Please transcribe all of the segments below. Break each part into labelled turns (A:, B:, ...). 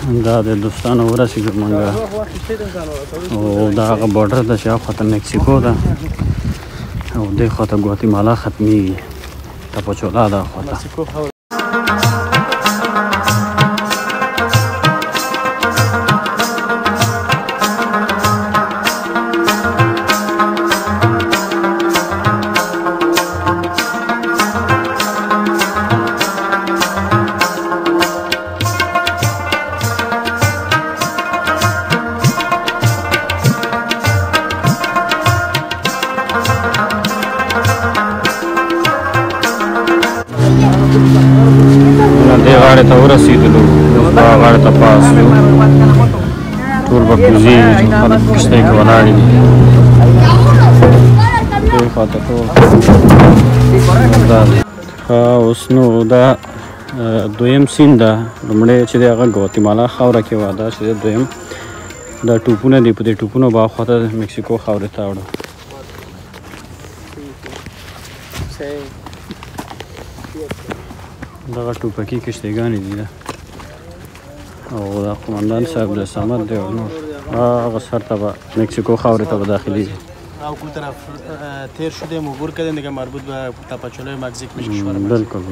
A: دا د دوستانو ورسېږو مونږ او دا هغه بارډر ده چې هاخوا ته مکسیکو ده او دې خوا ته ګواتیمالا ختمیږي تپاچولا ده هاخوا ته غاړې ته ورسېدلو اوس به غاړې ته پاس شو ټول به کوزي خلک کښتۍ کې ولاړې دي دې خوا ته ټول اوس نو دا دویم سیند ده لومړی چې دی هغه ګواتیمالا خاوره کې وه دا چې دی دویم دا ټوپونه دي په دې ټوپونو به هاخوا ته مکسیکو خاورې ته وړو دغه ټوپکي کښتیګانې دي او دا قمندان صاحب د صمد دی او نور هغه سر ته به مکسیکو خاورې ته به داخلېږي
B: او کوم طرف تیر شدیم عبور کردیم دیگه مربوط به تپاچولای مکزیک میشه کشور
A: بالکل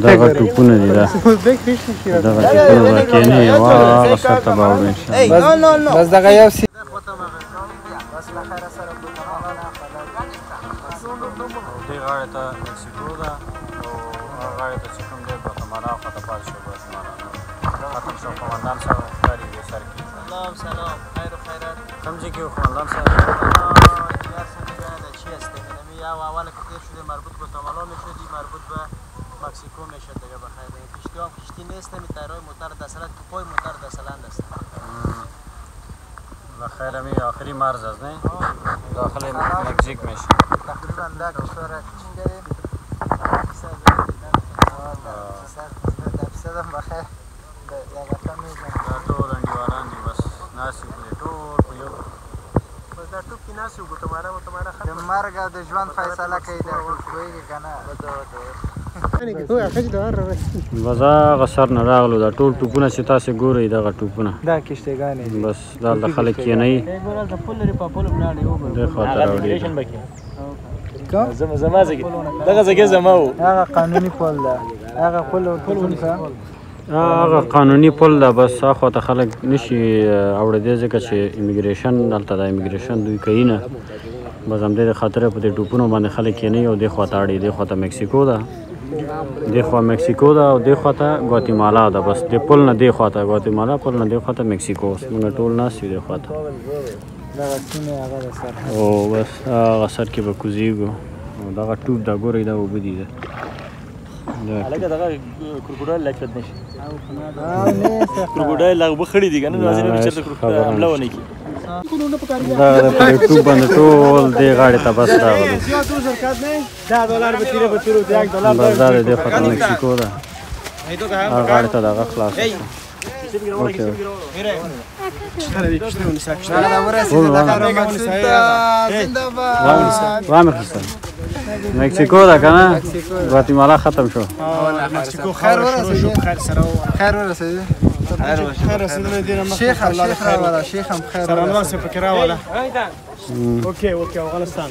A: دغه ټوپونه دي دغه ټوپونه به کېني او هغه سر ته به وړو انشاءالله
C: بس دغه یو
A: دې غاړې ته مکسیکو ده او هغه غاړې ته چې کوم دی ګواتیمالا خوا ته پاتې شو ګواتیمالا ختم شو قمندان صاحب ښکاري دې سر کې
B: سلام سلام خیر و خیرات
A: کوم ځای کې و قمندان صاحب
B: دیگر سنگه چی هسته کنمی یا اول که تیر شده مربوط گواتیمالا میشدی مربوط به مکسیکو میشد دیگه بخیر کشتی هم کشتی نیست نمی تایرهای موتر دستلند توپای موتر دستلند است
A: بخیر همی آخری مرز است نه داخل مکزیک میشه
C: تقریبا ده کشور چنگه درصد بخیر لغتا میزن
A: دا ټول انډیوالان دي بس ناسي خو دې ټول په یو
B: بس دا ټوپ کې ناسي ګواتیمالا
C: د مرګ او د ژوند فیصله کوي دا پوهېږي که نه
A: بس هغه سر نه راغلو دا ټول ټوپونه چې تاسې ګورئ دغه ټوپونه
C: دا کښتیګانې
A: بس دلته خلک کېنئ دې خوا ته راوړي
B: زما ځای دغه ځای زما و
C: هغه قانوني پل ده هغه پل ورته
A: هغه قانوني پل ده بس هاخوا ته خلک نشي اوړېدی ځکه چې امیګریشن دلته د امیګریشن دوی کوي نه بس همدې د خاطره په دې ټوپونو باندې خلک کېنئ او دې خوا ته اړي دې خوا ته مکسیکو ده دې خوا مکسیکو ده او دې خوا ته ګواتیمالا ده بس دې پل نه دې خوا ته ګواتیمالا پل نه دې خوا ته مکسیکو اوس موږ ټول ناست یو دې خوا ته او بس هغه سر کې به کوزیږو او دغه ټوپ دا ګورئ دا اوبه دي
B: هلکه دغه کروکوډایل لاک رد نشي کروکوډایل لا اوبه خړې دي که نه داسې نه چې چېرته کروکوډایل حمله ونه کړي
A: دغه د په ټوپ باندې ټول دې غاړې ته بس راغلو بس دا د دې خوا ته مکسیکو ده هغه غاړې ته دغه خلاص وامر خستل مکسیکو ده که نه ګواتیمالا ختم شو
B: مکسیکو خیر ورسېدو
C: خیر ورسېدو
B: خیر رسیدنه دینه
C: شیخ راوله شیخ هم خیر
B: سرانوان سے فکر راوله اوکې افغانستان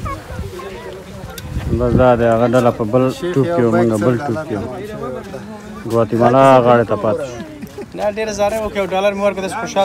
A: بس دا د هغه ډله په بل ټوپ کې و موږ بل ټوپ کې و ګواتیمالا غاړې ته پاتې شو
B: نه ډېره زاره وکړې او ډالر مې ورکړه داسې خوشحال